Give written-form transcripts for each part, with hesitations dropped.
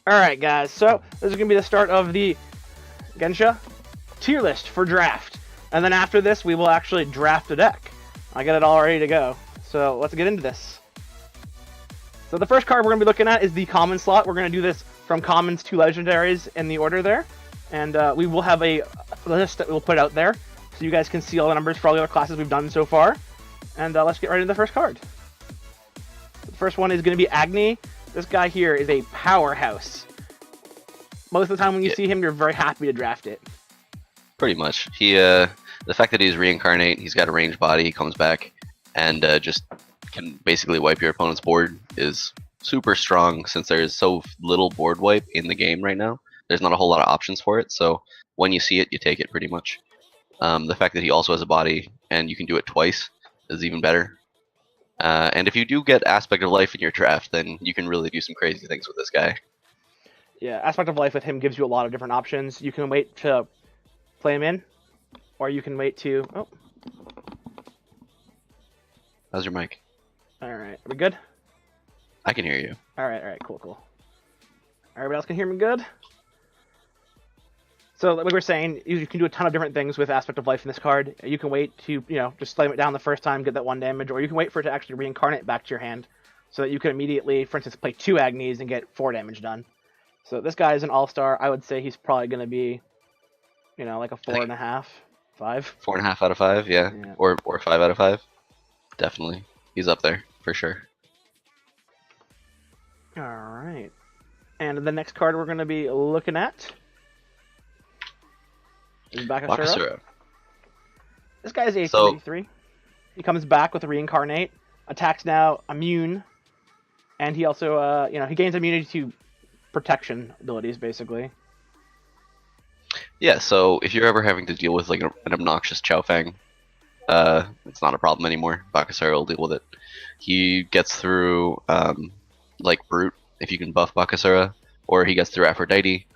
Alright guys, so this is going to be the start of the Ganesha tier list for draft. And then after this, we will actually draft a deck. I got it all ready to go. So let's get into this. So the first card we're going to be looking at is the common slot. We're going to do this from commons to legendaries in the order there. And we will have a list that we'll put out there, so you guys can see all the numbers for all the other classes we've done so far. And let's get right into the first card. The first one is going to be Agni. This guy here is a powerhouse. Most of the time when you see him, you're very happy to draft it. Pretty much. The fact that he's reincarnate, he's got a ranged body, he comes back, and just can basically wipe your opponent's board is super strong since there's so little board wipe in the game right now. There's not a whole lot of options for it, so when you see it, you take it pretty much. The fact that he also has a body and you can do it twice is even better. And if you do get Aspect of Life in your draft, then you can really do some crazy things with this guy. Yeah, Aspect of Life with him gives you a lot of different options. You can wait to play him in, or you can wait to... Oh. How's your mic? Alright, are we good? I can hear you. Alright, cool. Everybody else can hear me good? So, like we were saying, you can do a ton of different things with Aspect of Life in this card. You can wait to, just slam it down the first time, get that 1 damage, or you can wait for it to actually reincarnate back to your hand, so that you can immediately, for instance, play 2 Agnis and get 4 damage done. So this guy is an all-star. I would say he's probably going to be, like a 4.5, 5. 4.5 out of 5, yeah. Or 5 out of 5. Definitely. He's up there, for sure. Alright. And the next card we're going to be looking at is Bakasura. This guy is A33. He comes back with a reincarnate, attacks now immune, and he also, he gains immunity to protection abilities, basically. Yeah, so if you're ever having to deal with like an obnoxious Chow Fang, it's not a problem anymore. Bakasura will deal with it. He gets through like Brute if you can buff Bakasura, or he gets through Aphrodite.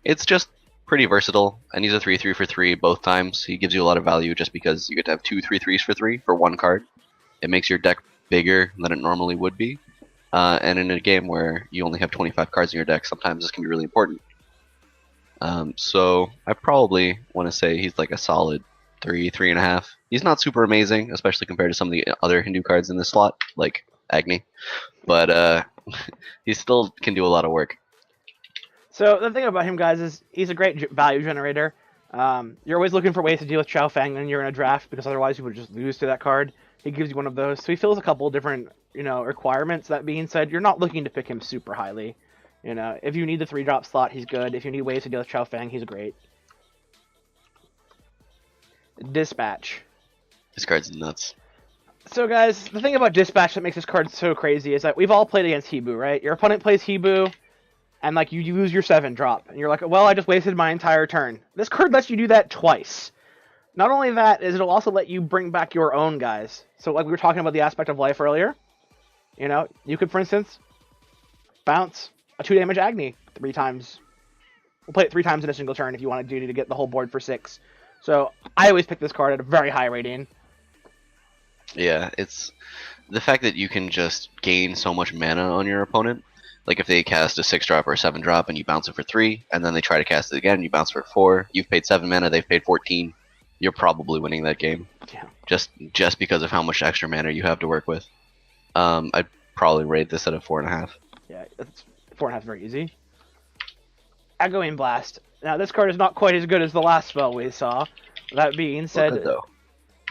It's just pretty versatile, and he's a 3/3 for 3 both times. He gives you a lot of value just because you get to have 2 3/3s for 3 for 1 card. It makes your deck bigger than it normally would be. And in a game where you only have 25 cards in your deck, sometimes this can be really important. So I probably want to say he's like a solid 3, 3.5. He's not super amazing, especially compared to some of the other Hindu cards in this slot, like Agni. But he still can do a lot of work. So the thing about him, guys, is he's a great value generator. You're always looking for ways to deal with Chow Fang when you're in a draft, because otherwise you would just lose to that card. He gives you one of those. So he fills a couple of different, requirements. That being said, you're not looking to pick him super highly. If you need the 3-drop slot, he's good. If you need ways to deal with Chow Fang, he's great. Dispatch. This card's nuts. So, guys, the thing about Dispatch that makes this card so crazy is that we've all played against Hibu, right? Your opponent plays Hibu, and, you lose your 7-drop. And you're like, well, I just wasted my entire turn. This card lets you do that twice. Not only that, it'll also let you bring back your own guys. So, like we were talking about the Aspect of Life earlier, you could, for instance, bounce a 2-damage Agni 3 times. We'll play it 3 times in a single turn if you want to get the whole board for 6. So, I always pick this card at a very high rating. Yeah, it's the fact that you can just gain so much mana on your opponent. Like if they cast a 6-drop or a 7-drop and you bounce it for 3, and then they try to cast it again and you bounce for 4, you've paid 7 mana, they've paid 14. You're probably winning that game. Yeah. Just because of how much extra mana you have to work with. I'd probably rate this at a 4.5. Yeah, it's 4.5 is very easy. Echoing Blast. Now this card is not quite as good as the last spell we saw. That being said,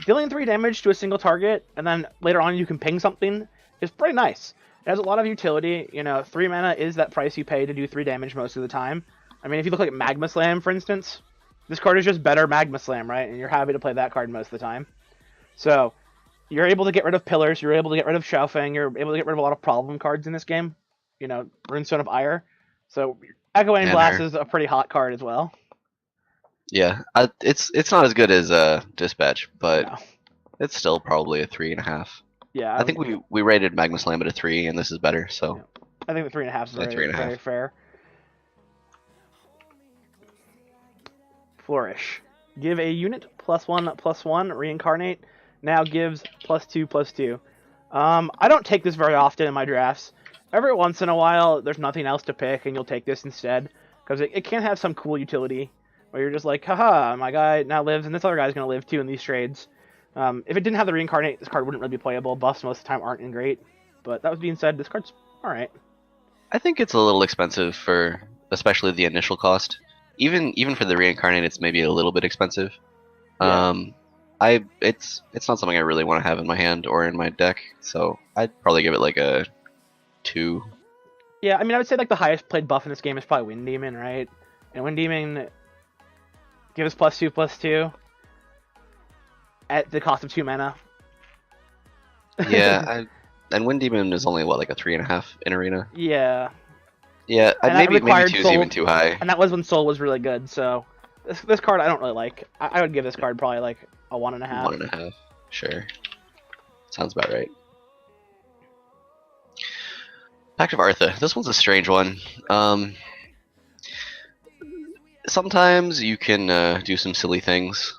dealing 3 damage to a single target, and then later on you can ping something, is pretty nice. It has a lot of utility. 3 mana is that price you pay to do 3 damage most of the time. I mean, if you look like Magma Slam, for instance, this card is just better Magma Slam, right? And you're happy to play that card most of the time. So, you're able to get rid of Pillars, you're able to get rid of Chow Fang, you're able to get rid of a lot of problem cards in this game. Runestone of Ire. So, Echoing Blast is a pretty hot card as well. Yeah, it's not as good as Dispatch, but it's still probably a 3.5. Yeah, I think we rated Magma Slam at a 3, and this is better. So I think the 3.5 is very fair. Flourish. Give a unit +1/+1 reincarnate. Now gives +2/+2. I don't take this very often in my drafts. every once in a while, there's nothing else to pick, and you'll take this instead, because it can have some cool utility, where you're just like, haha, my guy now lives, and this other guy's going to live too in these trades. If it didn't have the Reincarnate, this card wouldn't really be playable. Buffs most of the time aren't great, but that was being said, this card's alright. I think it's a little expensive for, especially the initial cost. Even for the Reincarnate, it's maybe a little bit expensive. Yeah. It's not something I really want to have in my hand or in my deck, so I'd probably give it like a 2. Yeah, I mean, I would say like the highest played buff in this game is probably Wind Demon, right? And Wind Demon gives +2/+2 at the cost of 2 mana. Yeah, and Wind Demon is only what, like a 3.5 in Arena. Yeah. Yeah, maybe 2's even too high. And that was when Soul was really good. So this card I don't really like. I would give this card probably like a 1.5. 1.5, sure. Sounds about right. Pact of Artha. This one's a strange one. Sometimes you can do some silly things,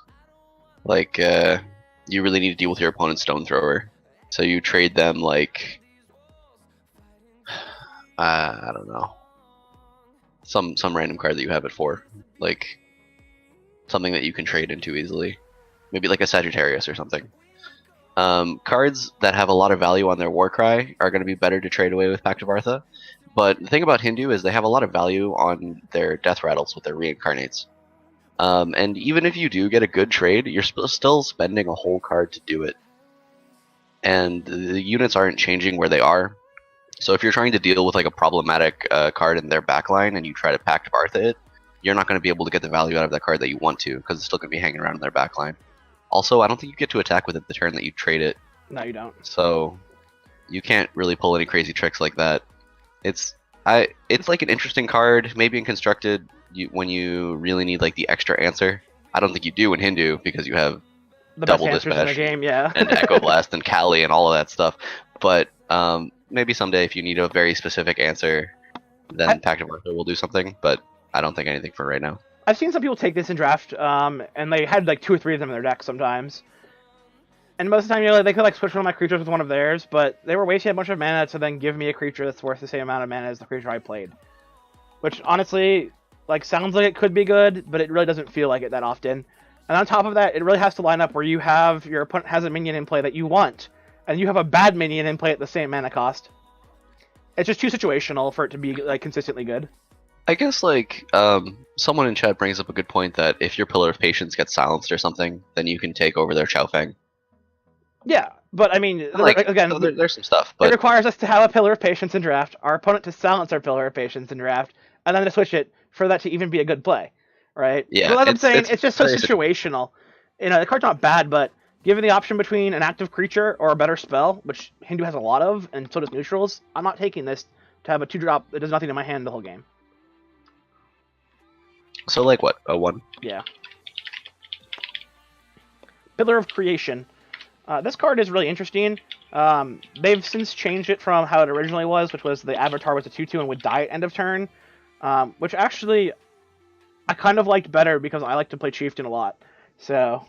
like you really need to deal with your opponent's Stone Thrower, so you trade them like I don't know, some random card that you have at 4, like something that you can trade into easily, maybe like a Sagittarius or something. Cards that have a lot of value on their Warcry are going to be better to trade away with Pact of Artha, but the thing about Hindu is they have a lot of value on their Death Rattles with their Reincarnates. And even if you do get a good trade, you're still spending a whole card to do it. And the units aren't changing where they are. So if you're trying to deal with like a problematic card in their backline and you try to Pact of Artha it, you're not going to be able to get the value out of that card that you want to, because it's still going to be hanging around in their backline. Also, I don't think you get to attack with it the turn that you trade it. No, you don't. So you can't really pull any crazy tricks like that. It's like an interesting card, maybe in Constructed when you really need like the extra answer. I don't think you do in Hindu because you have the double best dispatch in the game, yeah. and Echo Blast and Kali and all of that stuff. But maybe someday if you need a very specific answer, then Pact of Artha will do something. But I don't think anything for right now. I've seen some people take this in draft, and they had like 2 or 3 of them in their deck sometimes. And most of the time, you know, they could like switch one of my creatures with one of theirs, but they were wasting a bunch of mana to then give me a creature that's worth the same amount of mana as the creature I played. Which honestly, like, sounds like it could be good, but it really doesn't feel like it that often. And on top of that, it really has to line up where you have your opponent has a minion in play that you want, and you have a bad minion in play at the same mana cost. It's just too situational for it to be like consistently good. I guess like someone in chat brings up a good point that if your Pillar of Patience gets silenced or something, then you can take over their Chaofeng. Yeah, but I mean, like, again, there's some stuff. But it requires us to have a Pillar of Patience in draft, our opponent to silence our Pillar of Patience in draft, and then to switch it for that to even be a good play, right? Yeah, so I'm saying it's just so situational. You know, the card's not bad, but given the option between an active creature or a better spell, which Hindu has a lot of, and so does neutrals, I'm not taking this to have a 2-drop that does nothing in my hand the whole game. So like what, a 1? Yeah. Pillar of Creation. This card is really interesting. They've since changed it from how it originally was, which was the avatar was a 2/2 and would die at end of turn, which actually I kind of liked better because I like to play Chieftain a lot. So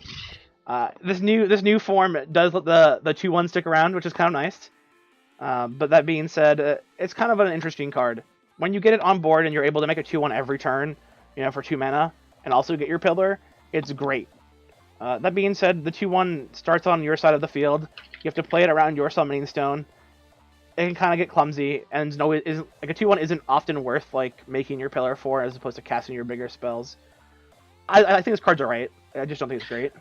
this new form does let the 2/1 stick around, which is kind of nice. But that being said, it's kind of an interesting card. When you get it on board and you're able to make a 2/1 every turn, you know, for 2 mana, and also get your Pillar, it's great. That being said, the 2/1 starts on your side of the field. You have to play it around your Summoning Stone. It can kind of get clumsy, and no, like a 2/1 isn't often worth like making your Pillar for as opposed to casting your bigger spells. I think this card's alright. I just don't think it's great.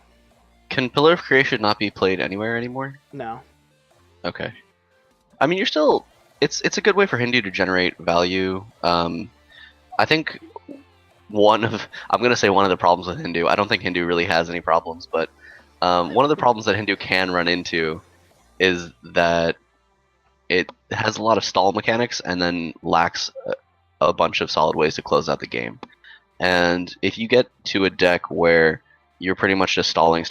Can Pillar of Creation not be played anywhere anymore? No. Okay. I mean, you're still. It's a good way for Hindu to generate value. I think. I'm going to say one of the problems with Hindu, I don't think Hindu really has any problems, but one of the problems that Hindu can run into is that it has a lot of stall mechanics and then lacks a bunch of solid ways to close out the game. And if you get to a deck where you're pretty much just stalling,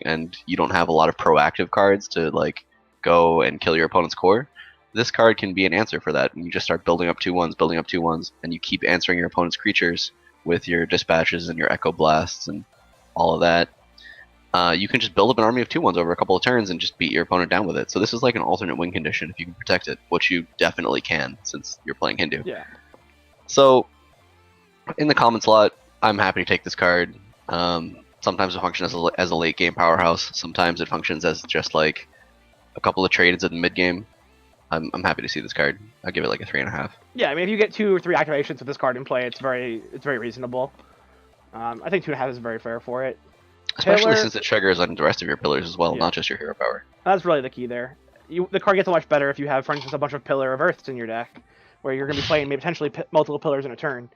and you don't have a lot of proactive cards to like go and kill your opponent's core, this card can be an answer for that. And you just start building up 2/1s, and you keep answering your opponent's creatures with your dispatches and your Echo Blasts and all of that. you can just build up an army of 2/1s over a couple of turns and just beat your opponent down with it. So this is like an alternate win condition if you can protect it, which you definitely can since you're playing Hindu. Yeah. So in the common slot, I'm happy to take this card. Sometimes it functions as a late game powerhouse. Sometimes it functions as just like a couple of trades at the mid game. I'm happy to see this card. I'll give it like a 3.5. Yeah, I mean, if you get 2 or 3 activations with this card in play, it's very reasonable. I think 2.5 is very fair for it. Especially since it triggers on the rest of your pillars as well, not just your hero power. That's really the key there. The card gets much better if you have, for instance, a bunch of Pillar of Earths in your deck, where you're going to be playing maybe potentially multiple pillars in a turn.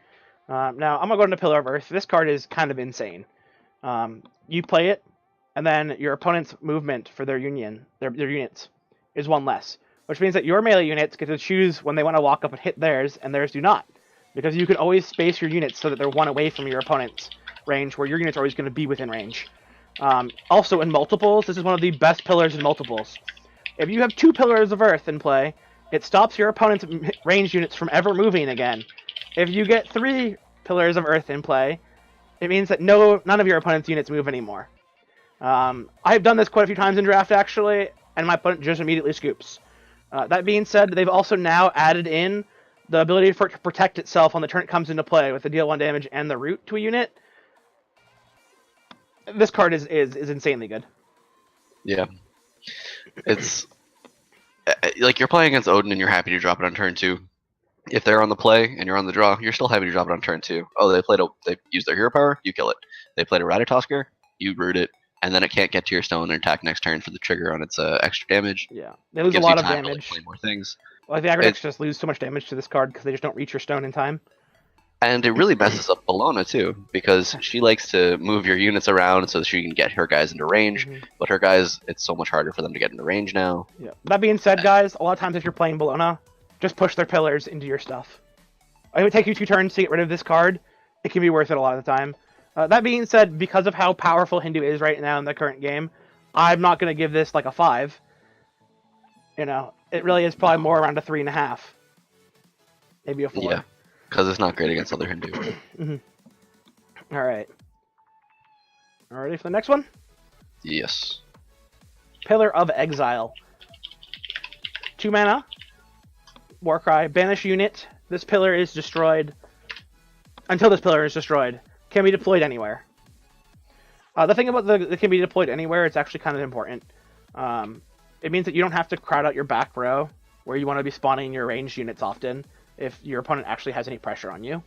Now, I'm going to go into Pillar of Earth. This card is kind of insane. You play it, and then your opponent's movement for their units, is 1 less. Which means that your melee units get to choose when they want to walk up and hit theirs, and theirs do not. Because you can always space your units so that they're 1 away from your opponent's range, where your units are always going to be within range. Also, in multiples, this is one of the best pillars in multiples. If you have 2 Pillars of Earth in play, it stops your opponent's range units from ever moving again. If you get 3 Pillars of Earth in play, it means that none of your opponent's units move anymore. I've done this quite a few times in draft, actually, and my opponent just immediately scoops. That being said, they've also now added in the ability for it to protect itself on the turn it comes into play with the deal 1 damage and the root to a unit. This card is insanely good. Yeah. It's like you're playing against Odin and you're happy to drop it on turn 2. If they're on the play and you're on the draw, you're still happy to drop it on turn 2. Oh, they used their hero power, you kill it. They played a Ratatosker, you root it, and then it can't get to your stone and attack next turn for the trigger on its extra damage. Yeah, they lose a lot of damage. To, like, play more things. Like the aggregates just lose so much damage to this card because they just don't reach your stone in time. And it really messes up Bologna too, because she likes to move your units around so that she can get her guys into range. But her guys, it's so much harder for them to get into range now. Yeah. That being said, guys, a lot of times if you're playing Bologna, just push their pillars into your stuff. It would take you 2 turns to get rid of this card. It can be worth it a lot of the time. That being said, because of how powerful Hindu is right now in the current game, I'm not going to give this like a 5. You know, it really is probably more around a 3.5. Maybe a 4. Yeah, because it's not great against other Hindu. Alright. Ready for the next one? Yes. Pillar of Exile. 2 mana. Warcry. Banish unit. This pillar is destroyed. Until this pillar is destroyed. Can be deployed anywhere. The thing about the can be deployed anywhere, it's actually kind of important. It means that you don't have to crowd out your back row, where you want to be spawning your ranged units often, if your opponent actually has any pressure on you.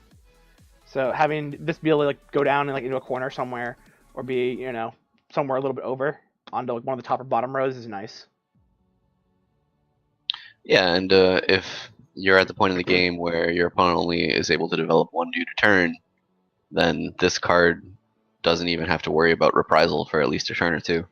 So having this be able to like go down and like into a corner somewhere, or be, you know, somewhere a little bit over onto like one of the top or bottom rows is nice. Yeah, and if you're at the point in the game where your opponent only is able to develop 1 dude a turn, then this card doesn't even have to worry about reprisal for at least a turn or 2,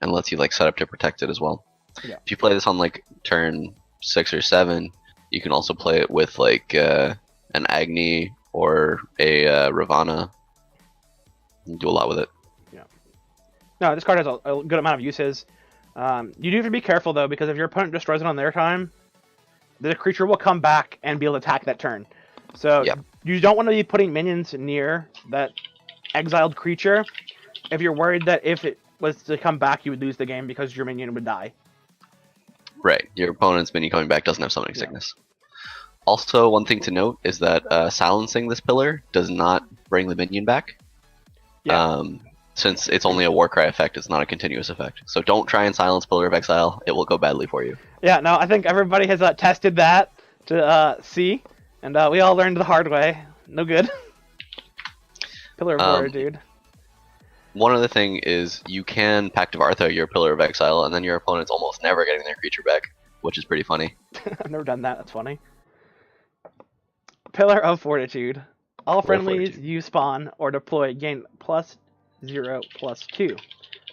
and lets you like set up to protect it as well. Yeah. If you play this on like turn 6 or 7, you can also play it with like an Agni or a Ravana. You can do a lot with it. Yeah. No, this card has a good amount of uses. You do have to be careful though, because if your opponent destroys it on their time, the creature will come back and be able to attack that turn. So you don't want to be putting minions near that exiled creature if you're worried that if it was to come back, you would lose the game because your minion would die. Right. Your opponent's minion coming back doesn't have summoning sickness. Also, one thing to note is that silencing this pillar does not bring the minion back. Yeah. Since it's only a Warcry effect, it's not a continuous effect. So don't try and silence Pillar of Exile. It will go badly for you. Yeah, no, I think everybody has tested that to see, and we all learned the hard way. No good. Pillar of War, dude. One other thing is you can Pact of Artha your Pillar of Exile, and then your opponent's almost never getting their creature back, which is pretty funny. I've never done that. That's funny. Pillar of Fortitude. All friendlies you spawn or deploy gain +0/+2.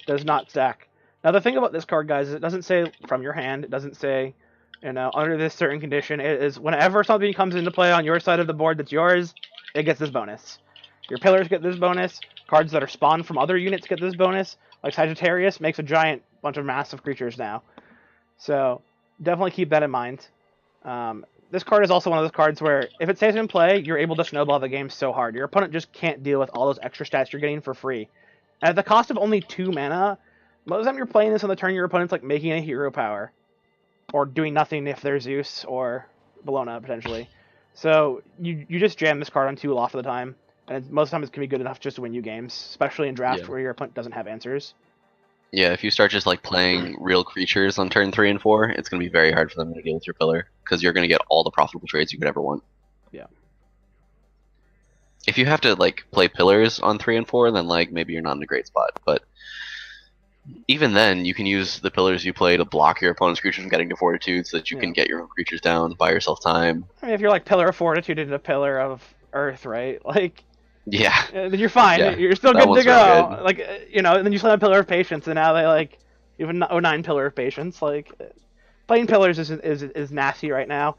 Does not stack. Now the thing about this card, guys, is it doesn't say from your hand. It doesn't say, you know, under this certain condition. It is whenever something comes into play on your side of the board that's yours, it gets this bonus. Your pillars get this bonus. Cards that are spawned from other units get this bonus. Like Sagittarius makes a giant bunch of massive creatures now. So definitely keep that in mind. This card is also one of those cards where if it stays in play, you're able to snowball the game so hard. Your opponent just can't deal with all those extra stats you're getting for free. At the cost of only 2 mana, most of the time you're playing this on the turn your opponent's like making a hero power. Or doing nothing if they're Zeus or Bologna, potentially. So you just jam this card on 2 a lot of the time. And most of the time it's going to be good enough just to win you games. Especially in draft where your opponent doesn't have answers. Yeah, if you start just like playing real creatures on turn 3 and 4, it's going to be very hard for them to deal with your pillar. Because you're going to get all the profitable trades you could ever want. Yeah. If you have to like play pillars on 3 and 4, then like maybe you're not in a great spot. But even then, you can use the pillars you play to block your opponent's creatures from getting to Fortitude so that you can get your own creatures down, buy yourself time. I mean, if you're like Pillar of Fortitude into Pillar of Earth, right? Like, yeah, then you're fine. Yeah. You're still good to go. Good. Like, you know, and then you play a Pillar of Patience, and now they like you have a 9 Pillar of Patience. Like, playing pillars is nasty right now.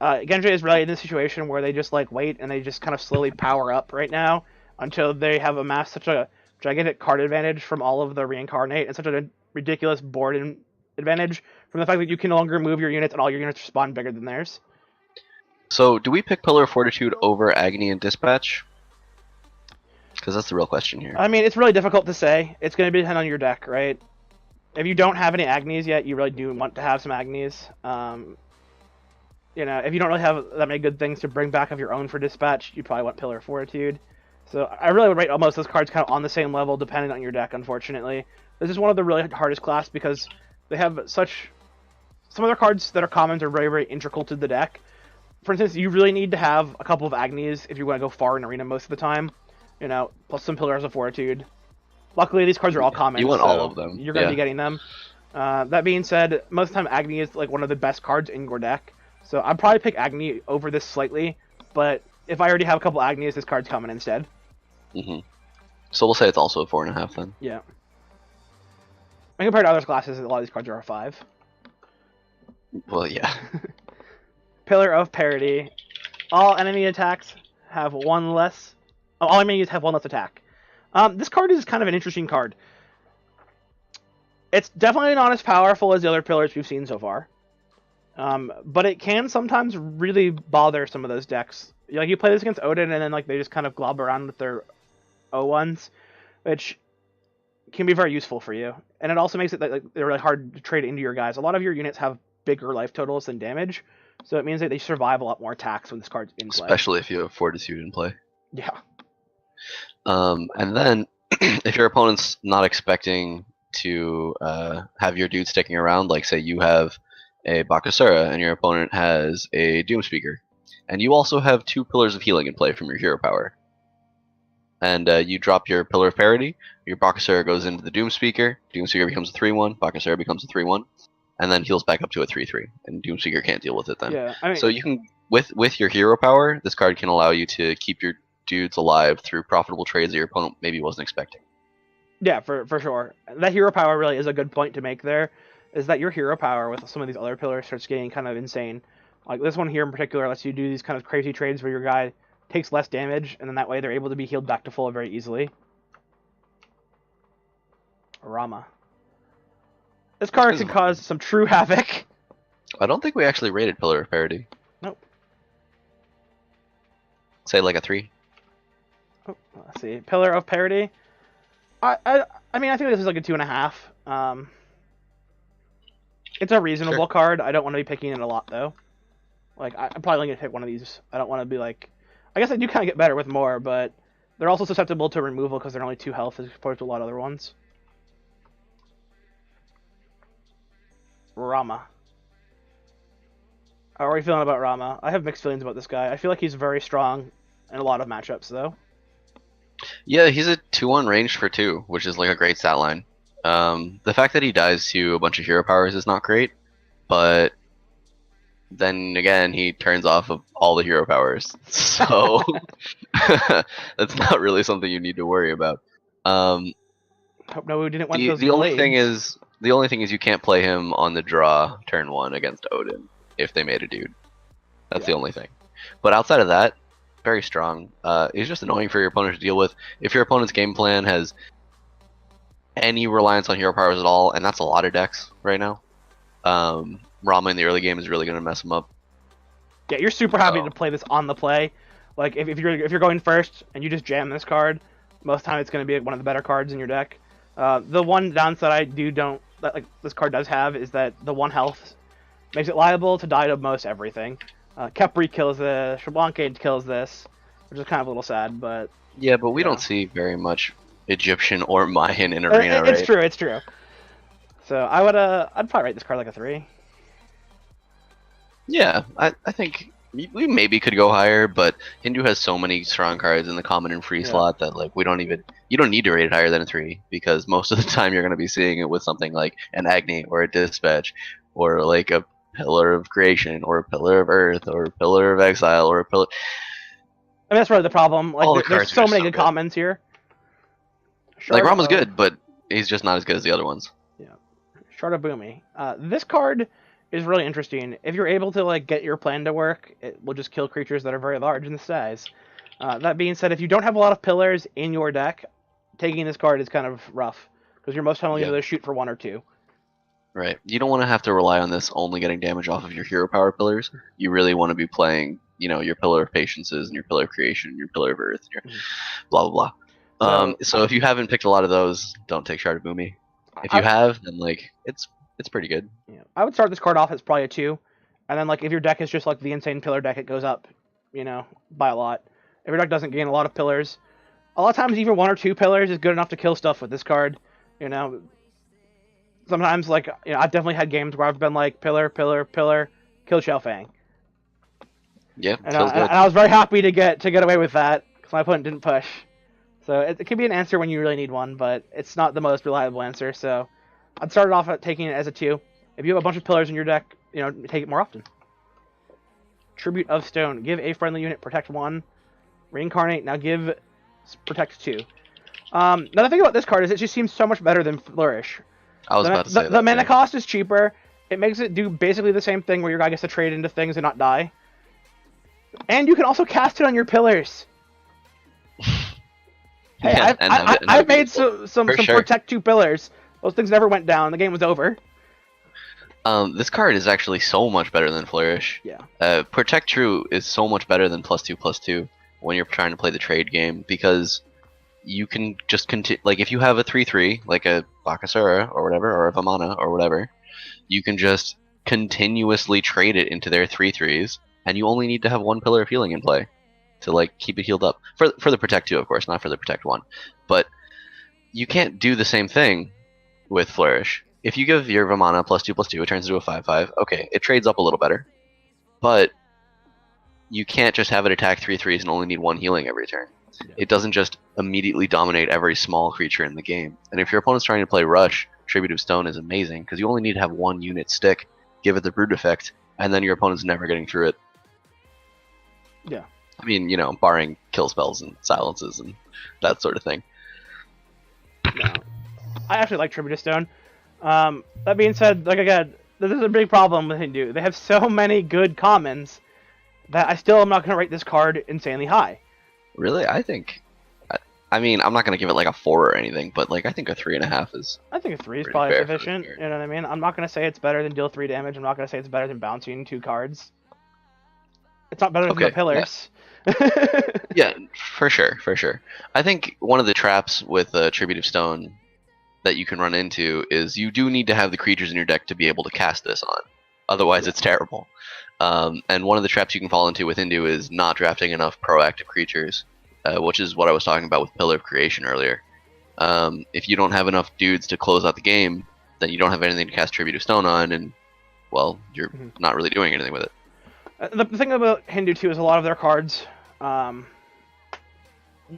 Genji is really in this situation where they just like wait and they just kind of slowly power up right now until they have amassed such a gigantic card advantage from all of the reincarnate and such a ridiculous board advantage from the fact that you can no longer move your units and all your units respond bigger than theirs. So, do we pick Pillar of Fortitude over Agony and Dispatch? Because that's the real question here. I mean, it's really difficult to say. It's going to depend on your deck, right? If you don't have any Agnies yet, you really do want to have some Agnies. You know, if you don't really have that many good things to bring back of your own for Dispatch, you probably want Pillar of Fortitude. So I really would rate almost those cards kind of on the same level, depending on your deck, unfortunately. This is one of the really hardest class because they have such... Some of their cards that are commons are very, very integral to the deck. For instance, you really need to have a couple of Agnies if you want to go far in Arena most of the time. You know, plus some Pillars of Fortitude. Luckily, these cards are all common. You want so all of them. You're going to be getting them. That being said, most of the time Agni is like one of the best cards in your deck. So I'd probably pick Agni over this slightly, but if I already have a couple Agnis, this card's coming instead. So we'll say it's also a 4.5 then. Yeah. And compared to other classes, a lot of these cards are a 5. Well, yeah. Pillar of Parity. All enemy attacks have 1 less. Oh, all enemies have 1 less attack. This card is kind of an interesting card. It's definitely not as powerful as the other pillars we've seen so far. But it can sometimes really bother some of those decks. Like, you play this against Odin, and then like they just kind of glob around with their O1s, which can be very useful for you. And it also makes it like they're really hard to trade into your guys. A lot of your units have bigger life totals than damage, so it means that they survive a lot more attacks when this card's in play. Especially if you have Fortitude in play. Yeah. And then, if your opponent's not expecting to have your dude sticking around, like say you have a Bakasura and your opponent has a Doom Speaker, and you also have 2 Pillars of Healing in play from your hero power, and you drop your Pillar of Parity, your Bakasura goes into the Doom Speaker becomes a 3/1, Bakasura becomes a 3/1, and then heals back up to a 3/3, and Doom Speaker can't deal with it then. Yeah, I mean, so you can, with your hero power, this card can allow you to keep your dudes alive through profitable trades that your opponent maybe wasn't expecting. Yeah, for sure. That hero power really is a good point to make there, is that your hero power with some of these other pillars starts getting kind of insane. Like this one here in particular lets you do these kind of crazy trades where your guy takes less damage, and then that way they're able to be healed back to full very easily. Rama. This card can cause some true havoc. I don't think we actually rated Pillar of Parity. Nope. Say like a 3. Oh, let's see. Pillar of Parity. I mean, I think this is like a 2.5. It's a reasonable card. I don't want to be picking it a lot though. Like I'm probably only gonna pick one of these. I don't want to be like. I guess I do kind of get better with more, but they're also susceptible to removal because they're only 2 health as opposed to a lot of other ones. Rama. How are we feeling about Rama? I have mixed feelings about this guy. I feel like he's very strong in a lot of matchups though. Yeah, he's a 2/1 ranged for 2, which is like a great stat line. The fact that he dies to a bunch of hero powers is not great, but then again, he turns off of all the hero powers, so that's not really something you need to worry about. Hope no, we didn't want those. The only thing is you can't play him on the draw turn 1 against Odin if they made a dude. That's the only thing. But outside of that, very strong. It's just annoying for your opponent to deal with. If your opponent's game plan has any reliance on hero powers at all, and that's a lot of decks right now, Rama in the early game is really going to mess them up. Yeah, you're super happy to play this on the play. Like if you're going first and you just jam this card, Most of the time, it's going to be one of the better cards in your deck. The one downside that this card does have is that the 1 health makes it liable to die to most everything. Kepri kills this, Shablancade kills this, which is kind of a little sad, but... Yeah, but we don't see very much Egyptian or Mayan in Arena, right? It's true. So I'd probably rate this card like a 3. Yeah, I think we maybe could go higher, but Hindu has so many strong cards in the common and free slot that like you don't need to rate it higher than a 3, because most of the time you're going to be seeing it with something like an Agni or a Dispatch or like a Pillar of Creation or a Pillar of Earth or a Pillar of Exile or a Pillar. I mean, that's really the problem. Like, there's so many good commons here. Like Rama's good, but he's just not as good as the other ones. Yeah, Shard of Boomy. This card is really interesting. If you're able to like get your plan to work, it will just kill creatures that are very large in size. That being said, if you don't have a lot of pillars in your deck, taking this card is kind of rough because you're most time only able to shoot for 1 or 2. Right. You don't want to have to rely on this only getting damage off of your hero power pillars. You really want to be playing, your Pillar of Patiences and your Pillar of Creation, and your Pillar of Earth, and your blah blah blah. So if you haven't picked a lot of those, don't take Shard of Boomy. If you have, then like it's pretty good. Yeah, I would start this card off as probably a 2, and then like if your deck is just like the insane pillar deck, it goes up, by a lot. If your deck doesn't gain a lot of pillars, a lot of times even 1 or 2 pillars is good enough to kill stuff with this card. Sometimes like I've definitely had games where I've been like pillar, kill Xiaofang. Yeah, and I was very happy to get away with that because my opponent didn't push. So it can be an answer when you really need one, but it's not the most reliable answer. So I'd start it off at taking it as a 2. If you have a bunch of pillars in your deck, take it more often. Tribute of Stone. Give a friendly unit protect 1. Reincarnate. Now give protect 2. Another thing about this card is it just seems so much better than Flourish. I was about to say the mana cost is cheaper. It makes it do basically the same thing where your guy gets to trade into things and not die. And you can also cast it on your pillars. Hey, I've made some Protect 2 pillars. Those things never went down. The game was over. This card is actually so much better than Flourish. Yeah. Protect True is so much better than +2/+2 when you're trying to play the trade game, because you can just continue. Like if you have a 3/3, like a Bakasura or whatever, or a Vamana or whatever, you can just continuously trade it into their 3/3s, and you only need to have 1 Pillar of Healing in play to like keep it healed up for the Protect 2, of course, not for the Protect 1. But you can't do the same thing with Flourish. If you give your Vamana +2/+2, it turns into a 5/5. Okay, it trades up a little better, but you can't just have it attack 3/3s and only need 1 healing every turn. Yeah. It doesn't just immediately dominate every small creature in the game. And if your opponent's trying to play Rush, Tribute of Stone is amazing because you only need to have 1 unit stick, give it the Brute effect, and then your opponent's never getting through it. Yeah. I mean, barring kill spells and silences and that sort of thing. No. I actually like Tribute of Stone. That being said, like again, this is a big problem with Hindu. They have so many good commons that I still am not going to rate this card insanely high. Really? I mean, I'm not going to give it like a 4 or anything, but like I think a 3.5 is... I think a 3 is probably sufficient, you know what I mean? I'm not going to say it's better than deal 3 damage. I'm not going to say it's better than bouncing 2 cards. It's not better than the pillars. Yeah. Yeah, for sure. I think one of the traps with Tribute of Stone that you can run into is you do need to have the creatures in your deck to be able to cast this on. Otherwise, it's terrible. And one of the traps you can fall into with Hindu is not drafting enough proactive creatures, which is what I was talking about with Pillar of Creation earlier. If you don't have enough dudes to close out the game, then you don't have anything to cast Tribute of Stone on, and, well, you're not really doing anything with it. The thing about Hindu, too, is a lot of their cards,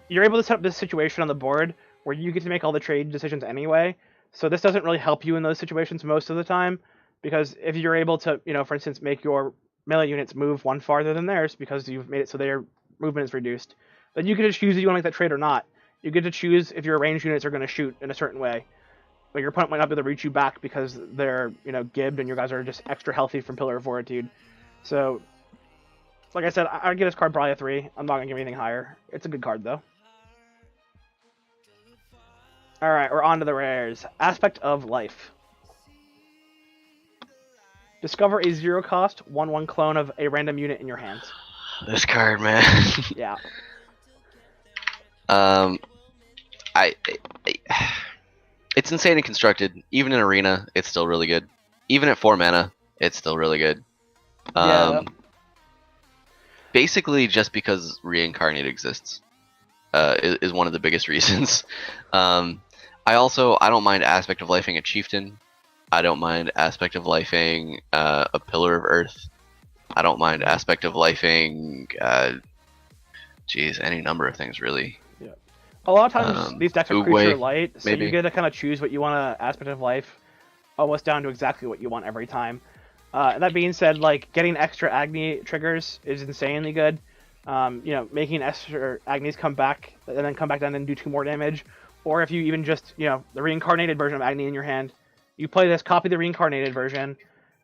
you're able to set up this situation on the board where you get to make all the trade decisions anyway, so this doesn't really help you in those situations most of the time, because if you're able to, for instance, make your melee units move 1 farther than theirs because you've made it so their movement is reduced, then you can just choose if you want to make that trade or not. You get to choose if your ranged units are going to shoot in a certain way. But your opponent might not be able to reach you back because they're, gibbed and your guys are just extra healthy from Pillar of Fortitude. So, like I said, I'd give this card probably a 3. I'm not going to give anything higher. It's a good card, though. Alright, we're on to the rares. Aspect of Life. Discover a 0-cost 1/1 clone of a random unit in your hands. This card, man. Yeah. it's insanely constructed. Even in arena, it's still really good. Even at 4 mana, it's still really good. Basically, just because Reincarnate exists is one of the biggest reasons. I don't mind Aspect of Lifing a Chieftain. I don't mind Aspect of Lifing a Pillar of Earth. I don't mind Aspect of Lifing, any number of things really. Yeah. A lot of times these decks are creature light, so maybe. you get to kind of choose what you want to Aspect of Life, almost down to exactly what you want every time. That being said, like getting extra Agni triggers is insanely good. Making extra Agnis come back and then come back down and do 2 more damage, or if you even just the reincarnated version of Agni in your hand, you play this, copy the reincarnated version,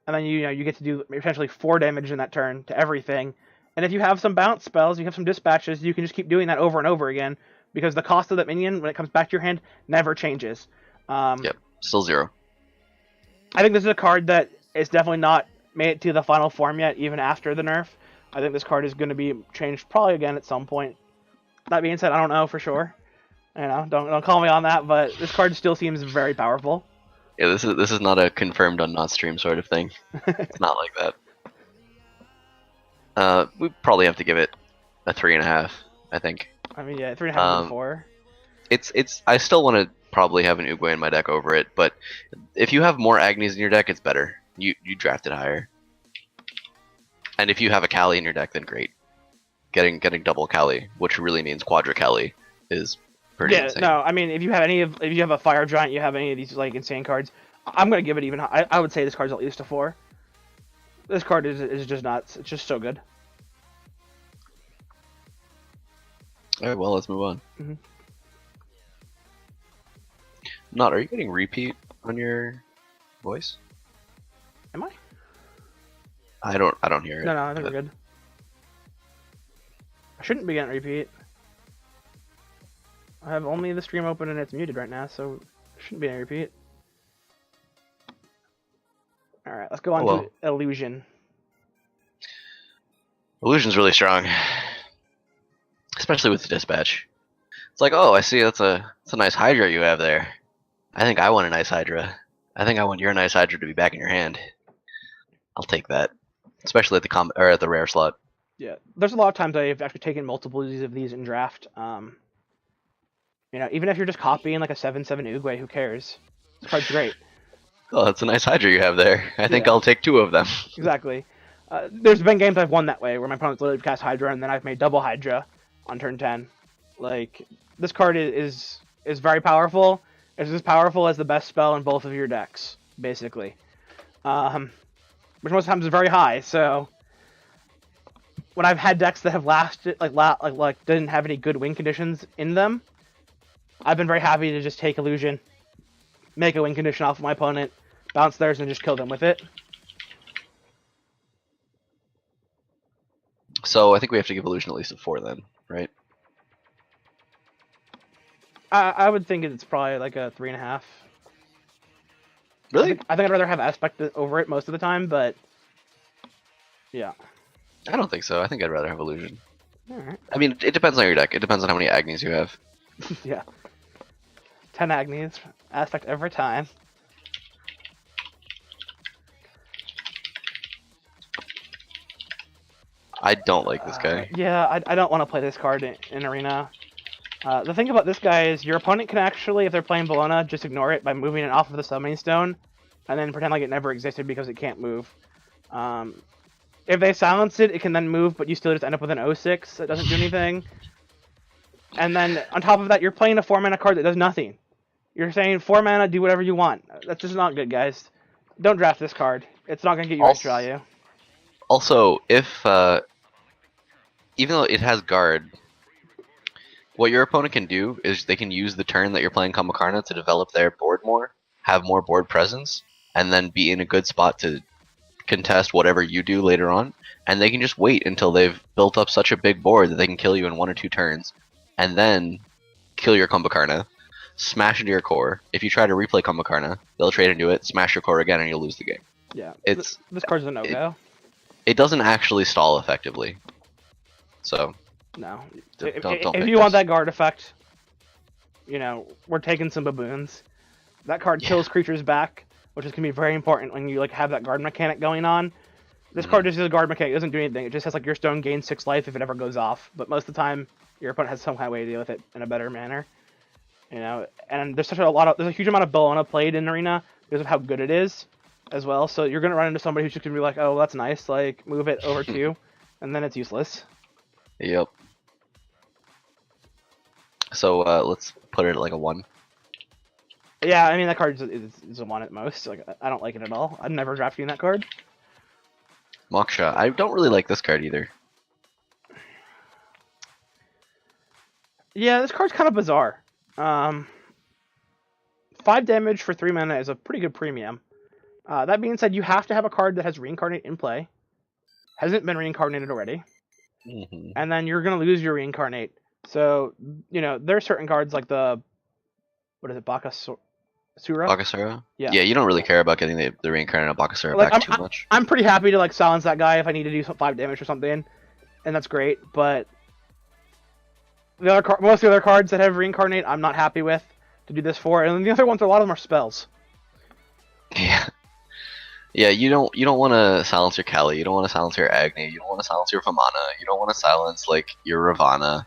and then you get to do potentially 4 damage in that turn to everything. And if you have some bounce spells, you have some dispatches, you can just keep doing that over and over again because the cost of that minion when it comes back to your hand never changes. Yep, still 0. I think this is a card that is definitely not made it to the final form yet, even after the nerf. I think this card is going to be changed probably again at some point. That being said, I don't know for sure. Don't call me on that, but this card still seems very powerful. Yeah, this is not a confirmed on not stream sort of thing. It's not like that. We probably have to give it a 3.5. I think. I mean, yeah, 3.5 to 4. It's. I still want to probably have an Uguay in my deck over it, but if you have more Agnis in your deck, it's better. You draft it higher. And if you have a Kali in your deck, then great. Getting double Kali, which really means quadra Kali, is pretty insane. No, I mean if you have a Fire Giant, you have any of these like insane cards, I'm gonna give it even. I would say this card's at least a 4. This card is just nuts. It's just so good. All right, well let's move on. Mm-hmm. Naut, are you getting repeat on your voice? Am I? I don't hear it. No, I think we're good. I shouldn't be getting repeat. I have only the stream open and it's muted right now, so shouldn't be any repeat. Alright, let's go on to Illusion. Illusion's really strong. Especially with the dispatch. It's like, oh, I see that's a nice Hydra you have there. I think I want a nice Hydra. I think I want your nice Hydra to be back in your hand. I'll take that. Especially at the rare slot. Yeah, there's a lot of times I've actually taken multiple of these in draft. Even if you're just copying like a 7/7 Uguay, who cares? This card's great. Oh, that's a nice Hydra you have there. I think I'll take 2 of them. Exactly. There's been games I've won that way, where my opponent's literally cast Hydra, and then I've made double Hydra on turn 10. Like, this card is very powerful. It's as powerful as the best spell in both of your decks, basically. Which most times is very high, so when I've had decks that have lasted, like didn't have any good win conditions in them, I've been very happy to just take Illusion, make a win condition off of my opponent, bounce theirs, and just kill them with it. So I think we have to give Illusion at least a 4 then, right? I would think it's probably like a 3.5. Really? I think I'd rather have Aspect over it most of the time, but yeah. I don't think so. I think I'd rather have Illusion. Alright. I mean, it depends on your deck. It depends on how many Agnis you have. Yeah. 10 Agnis, Aspect every time. I don't like this guy. Yeah, I don't want to play this card in Arena. The thing about this guy is your opponent can actually, if they're playing Bologna, just ignore it by moving it off of the summoning stone, and then pretend like it never existed because it can't move. If they silence it, it can then move, but you still just end up with an 0/6 that doesn't do anything. And then, on top of that, you're playing a 4-mana card that does nothing. You're saying 4 mana, do whatever you want. That's just not good, guys. Don't draft this card. It's not going to get you extra value. Also, if even though it has guard, what your opponent can do is they can use the turn that you're playing Kamakarna to develop their board more, have more board presence, and then be in a good spot to contest whatever you do later on. And they can just wait until they've built up such a big board that they can kill you in 1 or 2 turns, and then kill your Kumbhakarna, smash into your core. If you try to replay Kumbhakarna, they'll trade into it, smash your core again, and you'll lose the game. Yeah, this card's a no-go. It doesn't actually stall effectively. So no. Don't if you want that guard effect, you know, we're taking some baboons. That card kills creatures back, which is going to be very important when you like have that guard mechanic going on. This card just is a guard mechanic. It doesn't do anything. It just has like your stone gains 6 life if it ever goes off. But most of the time, your opponent has some kind of way to deal with it in a better manner. You know, and there's there's a huge amount of Bellona played in Arena because of how good it is, as well. So you're gonna run into somebody who's just gonna be like, oh, that's nice, like move it over 2, and then it's useless. Yep. So let's put it at like a 1. Yeah, I mean that card is a 1 at most. Like I don't like it at all. I'm never drafting that card. Moksha. I don't really like this card either. Yeah, this card's kind of bizarre. 5 damage for 3 mana is a pretty good premium. That being said, you have to have a card that has Reincarnate in play. Hasn't been reincarnated already. And then you're going to lose your Reincarnate. So, you know, there are certain cards like the... What is it? Bakasura? Bakasura? Yeah. Yeah, you don't really care about getting the Reincarnated Bakasura like, back too much. I'm pretty happy to like silence that guy if I need to do 5 damage or something. And that's great, but... most of the other cards that have Reincarnate, I'm not happy with to do this for, and then the other ones, a lot of them are spells. Yeah, yeah. You don't want to silence your Kali. You don't want to silence your Agni. You don't want to silence your Vamana. You don't want to silence like your Ravana.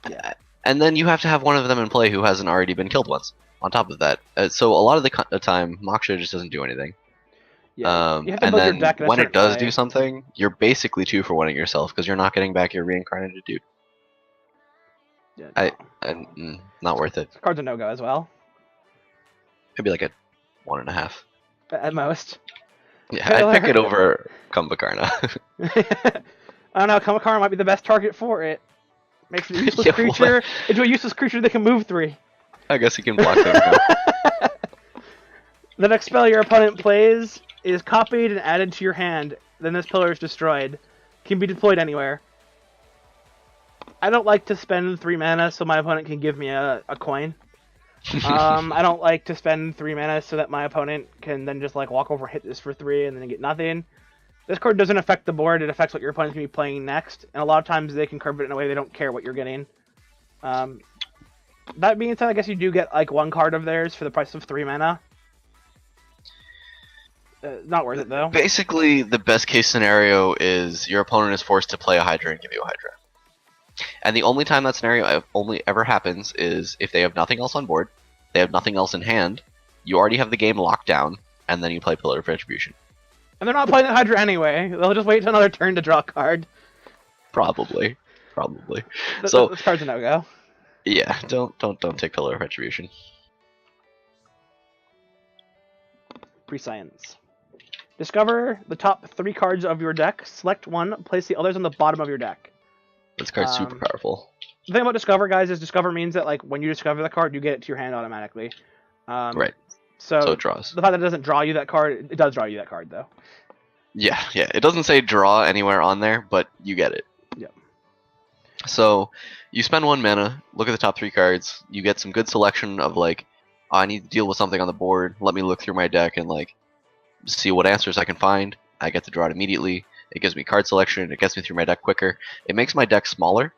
Yeah. And then you have to have one of them in play who hasn't already been killed once. On top of that, so a lot of the time, Moksha just doesn't do anything. Yeah. You have to and build then your deck in a when it certain does way. do something, you're basically 2 for 1 yourself because you're not getting back your Reincarnated dude. Yeah, Not worth it. This card's a no-go as well. Maybe like a 1.5. At most. Yeah, I'd pick it over Kumbhakarna. I don't know, Kumbhakarna might be the best target for it. Makes it a useless creature into a useless creature that can move 3. I guess he can block things now. The next spell your opponent plays is copied and added to your hand. Then this pillar is destroyed. Can be deployed anywhere. I don't like to spend 3 mana so my opponent can give me a coin. I don't like to spend 3 mana so that my opponent can then just like walk over and hit this for 3 and then get nothing. This card doesn't affect the board, it affects what your opponent's going to be playing next. And a lot of times they can curve it in a way they don't care what you're getting. That being said, I guess you do get like 1 card of theirs for the price of 3 mana. Not worth it though. Basically, the best case scenario is your opponent is forced to play a Hydra and give you a Hydra. And the only time that scenario only ever happens is if they have nothing else on board, they have nothing else in hand, you already have the game locked down, and then you play Pillar of Retribution. And they're not playing the Hydra anyway. They'll just wait till another turn to draw a card. Probably. This card's a no-go. Yeah, don't take Pillar of Retribution. Prescience. Discover the top 3 cards of your deck. Select 1. Place the others on the bottom of your deck. This card's super powerful. The thing about Discover, guys, is Discover means that like when you discover the card, you get it to your hand automatically. Right. So it draws. The fact that it doesn't draw you that card, it does draw you that card, though. Yeah. It doesn't say draw anywhere on there, but you get it. Yep. So you spend 1 mana, look at the top 3 cards, you get some good selection of like, oh, I need to deal with something on the board, let me look through my deck and like see what answers I can find. I get to draw it immediately. It gives me card selection, it gets me through my deck quicker. It makes my deck smaller,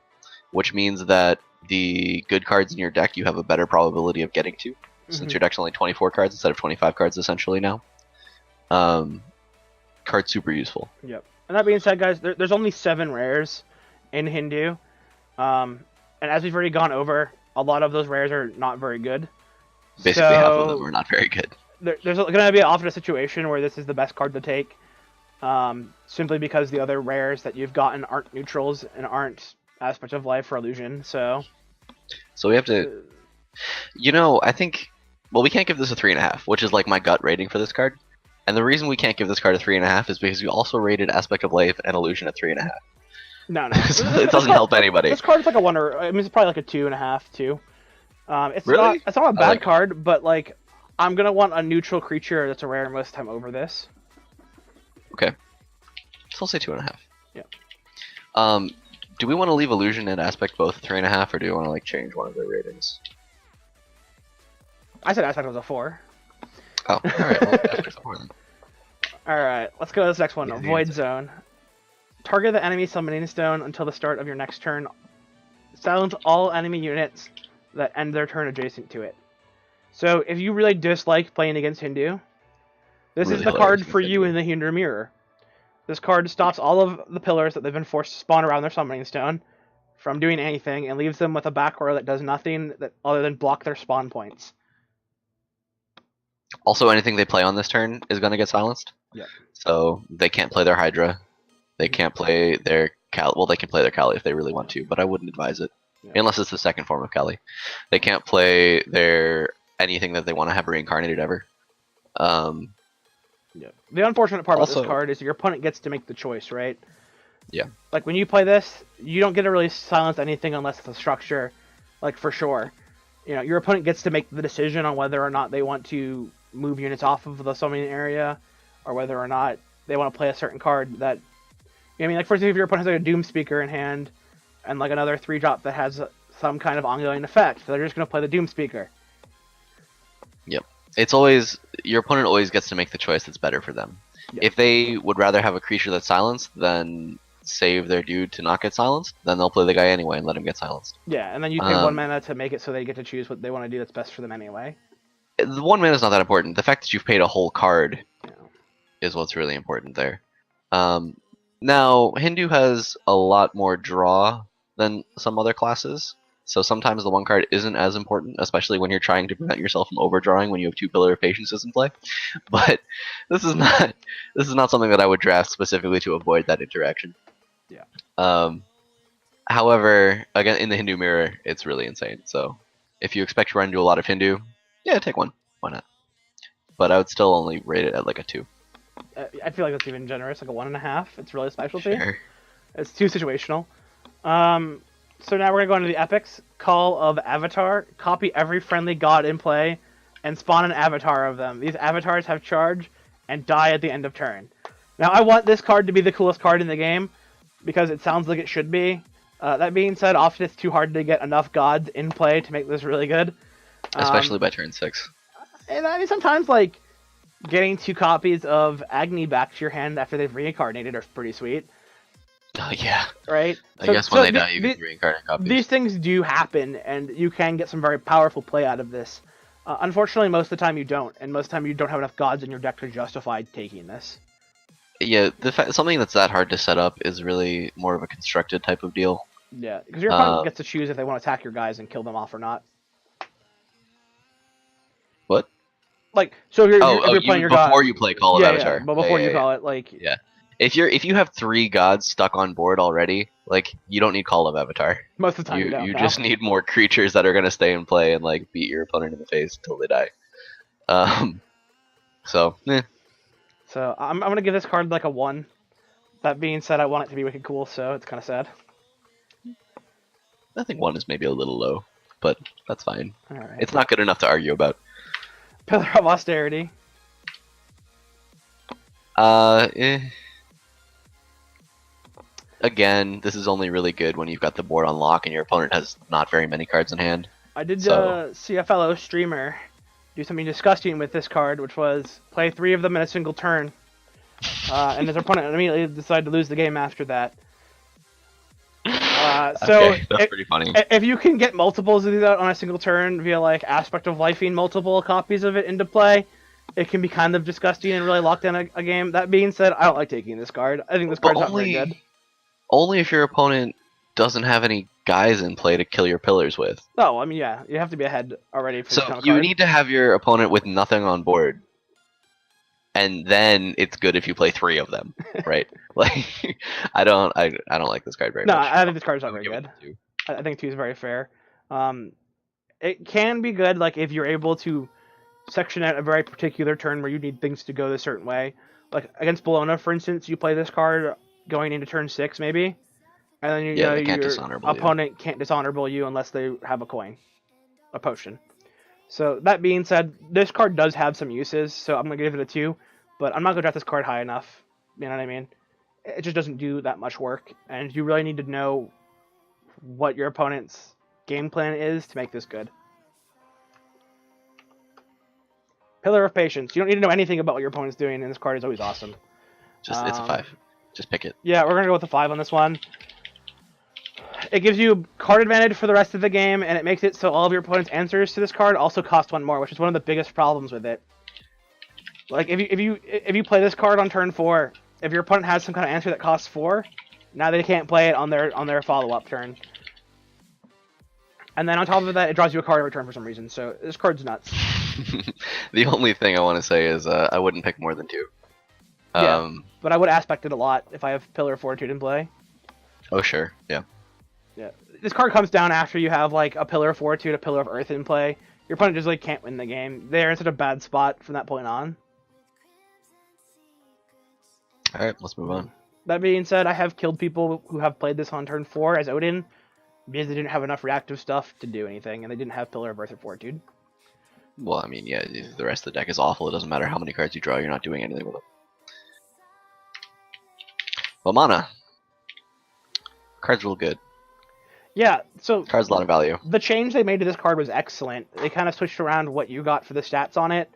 which means that the good cards in your deck you have a better probability of getting to, since your deck's only 24 cards instead of 25 cards essentially now. Card's super useful. Yep. And that being said, guys, there's only 7 rares in Hindu. And as we've already gone over, a lot of those rares are not very good. Basically half of them are not very good. There's going to be often a situation where this is the best card to take. Simply because the other rares that you've gotten aren't neutrals and aren't Aspect of Life or Illusion, so we have to, I think, well, we can't give this a 3.5, which is like my gut rating for this card. And the reason we can't give this card a 3.5 is because we also rated Aspect of Life and Illusion at 3.5. No. So it doesn't help anybody. This card's like a 1 or, I mean, it's probably like a 2.5 too. It's really? It's not a bad card, but like, I'm gonna want a neutral creature that's a rare most of the time over this. Okay. So I'll say 2.5. Yeah. Do we want to leave Illusion and Aspect both at 3.5, or do you want to like change one of their ratings? I said Aspect was a 4. Oh, alright, well, Aspect's a 4 then. Alright, let's go to this next one. Yeah, Void Zone. Target the enemy summoning stone until the start of your next turn. Silence all enemy units. that end their turn adjacent to it. So if you really dislike playing against Hindu, this is the card for you in the Hindu Mirror. This card stops all of the pillars that they've been forced to spawn around their summoning stone from doing anything, and leaves them with a back row that does nothing other than block their spawn points. Also, anything they play on this turn is going to get silenced. Yeah. So they can't play their Hydra. They can't play their Kali. Well, they can play their Kali if they really want to, but I wouldn't advise it. Yeah. Unless it's the second form of Kali. They can't play their anything that they want to have reincarnated ever. Yeah. The unfortunate part about this card is your opponent gets to make the choice, right? Yeah. Like when you play this, you don't get to really silence anything unless it's a structure, like for sure. You know, your opponent gets to make the decision on whether or not they want to move units off of the summoning area, or whether or not they want to play a certain card that. I mean, like for example, if your opponent has like a Doom Speaker in hand, and like another 3-drop that has some kind of ongoing effect, so they're just going to play the Doom Speaker. Yep. It's always your opponent always gets to make the choice that's better for them. Yep. If they would rather have a creature that's silenced than save their dude to not get silenced, then they'll play the guy anyway and let him get silenced. Yeah, and then you take 1 mana to make it so they get to choose what they want to do that's best for them anyway. The 1 mana is not that important. The fact that you've paid a whole card is what's really important there. Now, Hindu has a lot more draw than some other classes, so sometimes the 1 card isn't as important, especially when you're trying to prevent yourself from overdrawing when you have 2 Pillar of Patiences in play. But this is not something that I would draft specifically to avoid that interaction. Yeah. However, again, in the Hindu Mirror, it's really insane. So if you expect to run into a lot of Hindu, yeah, take 1. Why not? But I would still only rate it at like a 2. I feel like that's even generous, like a 1.5. It's really a specialty. Sure. It's too situational. So now we're going to go into the epics. Call of Avatar. Copy every friendly god in play and spawn an avatar of them. These avatars have charge and die at the end of turn. Now I want this card to be the coolest card in the game because it sounds like it should be. That being said, often it's too hard to get enough gods in play to make this really good. Especially by turn 6. And I mean, sometimes like getting 2 copies of Agni back to your hand after they've reincarnated are pretty sweet. Oh yeah. Right? I guess when they die, you get reincarnate copies. These things do happen, and you can get some very powerful play out of this. Unfortunately, most of the time you don't, and most of the time you don't have enough gods in your deck to justify taking this. Yeah, something that's that hard to set up is really more of a constructed type of deal. Yeah, because your opponent gets to choose if they want to attack your guys and kill them off or not. What? Like, so if you're playing your god before you play Call of Avatar. Yeah, but before you call it, like yeah. If you have 3 gods stuck on board already, like you don't need Call of Avatar. Most of the time you just need more creatures that are gonna stay in play and like beat your opponent in the face until they die. So I'm gonna give this card like a 1. That being said, I want it to be wicked cool, so it's kind of sad. I think 1 is maybe a little low, but that's fine. All right. It's not good enough to argue about. Pillar of Austerity. Again, this is only really good when you've got the board on lock and your opponent has not very many cards in hand. I did see a fellow streamer do something disgusting with this card, which was play 3 of them in a single turn, and his opponent immediately decided to lose the game after that. So okay, that's pretty funny. If you can get multiples of these out on a single turn via like Aspect of Lifing multiple copies of it into play, it can be kind of disgusting and really lock down a game. That being said, I don't like taking this card. I think this card's not very good. Only if your opponent doesn't have any guys in play to kill your pillars with. Oh, I mean, yeah, you have to be ahead already. For so you need to have your opponent with nothing on board, and then it's good if you play 3 of them, right? Like, I don't like this card very much. No, I think this card's not very good. I think 2 is very fair. It can be good, like if you're able to section out a very particular turn where you need things to go a certain way. Like against Bologna, for instance, you play this card going into turn 6 maybe, and then your opponent can't dishonorable you unless they have a coin, a potion. So that being said, this card does have some uses, so I'm gonna give it a 2, but I'm not gonna draft this card high enough. You know what I mean? It just doesn't do that much work, and you really need to know what your opponent's game plan is to make this good. Pillar of Patience. You don't need to know anything about what your opponent's doing, and this card is always awesome. It's a 5. Just pick it. Yeah, we're gonna go with a 5 on this one. It gives you card advantage for the rest of the game, and it makes it so all of your opponent's answers to this card also cost 1 more, which is one of the biggest problems with it. Like if you play this card on turn 4, if your opponent has some kind of answer that costs 4, now they can't play it on their follow-up turn. And then on top of that, it draws you a card every turn for some reason. So this card's nuts. The only thing I want to say is I wouldn't pick more than 2. Yeah, but I would aspect it a lot if I have Pillar of Fortitude in play. Oh sure, yeah. Yeah, this card comes down after you have like a Pillar of Fortitude, a Pillar of Earth in play. Your opponent just like can't win the game. They're in such a bad spot from that point on. All right, let's move on. That being said, I have killed people who have played this on turn 4 as Odin because they didn't have enough reactive stuff to do anything, and they didn't have Pillar of Earth or Fortitude. Well, I mean, yeah, if the rest of the deck is awful, it doesn't matter how many cards you draw, you're not doing anything with it. Well, mana. Card's real good. Yeah, so... Card's a lot of value. The change they made to this card was excellent. They kind of switched around what you got for the stats on it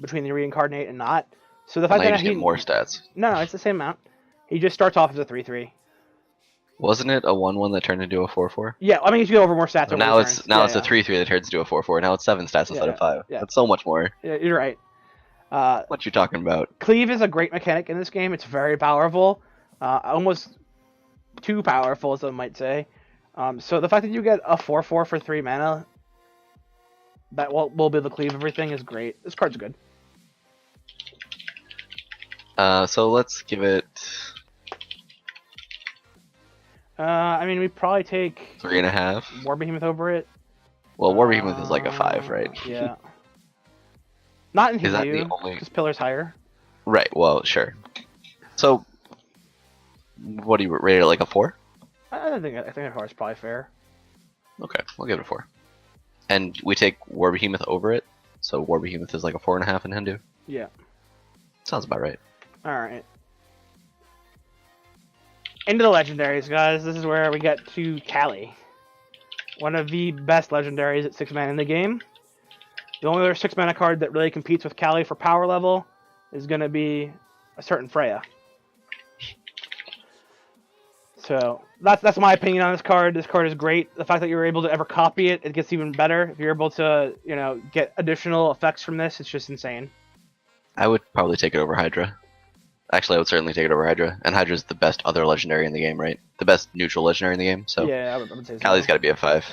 between the Reincarnate and Naut. So the fact that he get more stats. No, it's the same amount. He just starts off as a 3/3. Wasn't it a 1/1 that turned into a 4/4? Yeah, I mean you get over more stats. So now it's a 3/3 that turns into a 4/4. Now it's 7 stats instead of 5. Yeah. That's so much more. Yeah, you're right. What you talking about? Cleave is a great mechanic in this game. It's very powerful, almost too powerful, some might say. So the fact that you get a 4/4 for 3 mana, that will be the cleave everything is great. This card's good. So let's give it. I mean, we probably take 3.5. War Behemoth over it. Well, War Behemoth is like a 5, right? Yeah. Not in his Is that view, the only? because Pillar's higher. Right. Well, sure. So, what do you rate it, like a 4? I think a 4 is probably fair. Okay, we'll give it a 4. And we take War Behemoth over it, so War Behemoth is like a 4.5 in Hindu. Yeah. Sounds about right. All right. Into the legendaries, guys. This is where we get to Kali. One of the best legendaries at 6 mana in the game. The only other 6 mana card that really competes with Kali for power level is going to be a certain Freya. So that's my opinion on this card. This card is great. The fact that you were able to ever copy it, it gets even better. If you're able to, get additional effects from this, it's just insane. I would probably take it over Hydra. Actually, I would certainly take it over Hydra. And Hydra's the best other legendary in the game, right? The best neutral legendary in the game. So yeah, I would say so. Kali's got to be a 5.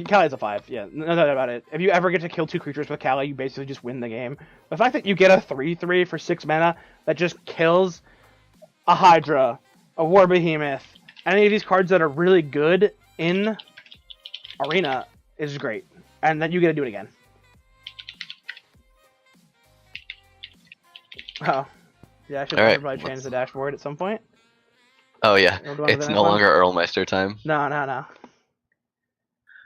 Kali's a 5, yeah. No doubt about it. If you ever get to kill 2 creatures with Kali, you basically just win the game. The fact that you get a 3/3 for 6 mana that just kills a Hydra, a War Behemoth, any of these cards that are really good in Arena is great. And then you get to do it again. Oh. Yeah, I should probably change the dashboard at some point. Oh yeah, it's no longer Earlmeister time. No.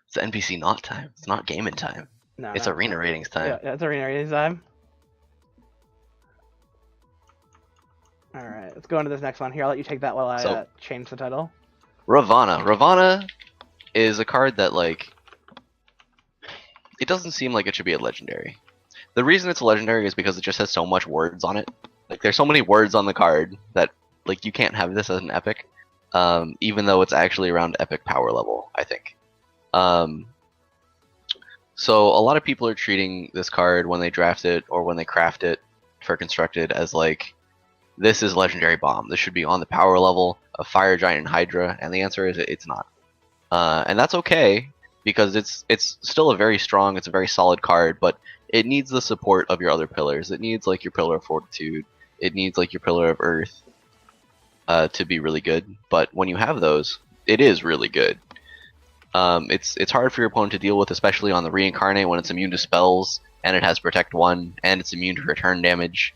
It's NPC Naut time. It's not gaming time. No, it's Arena ratings time. Yeah, it's Arena ratings time. Alright, let's go into this next one. Here, I'll let you take that while I change the title. Ravana. Ravana is a card that, like, it doesn't seem like it should be a legendary. The reason it's a legendary is because it just has so much words on it. Like, there's so many words on the card that, like, you can't have this as an epic, even though it's actually around epic power level, I think. So a lot of people are treating this card when they draft it or when they craft it for constructed as, like, this is Legendary Bomb. This should be on the power level of Fire Giant and Hydra, and the answer is it's not. And that's okay, because it's still a very strong, it's a very solid card, but it needs the support of your other pillars. It needs, like, your Pillar of Fortitude. It needs, like, your Pillar of Earth to be really good. But when you have those, it is really good. It's hard for your opponent to deal with, especially on the Reincarnate when it's immune to spells, and it has Protect 1, and it's immune to return damage.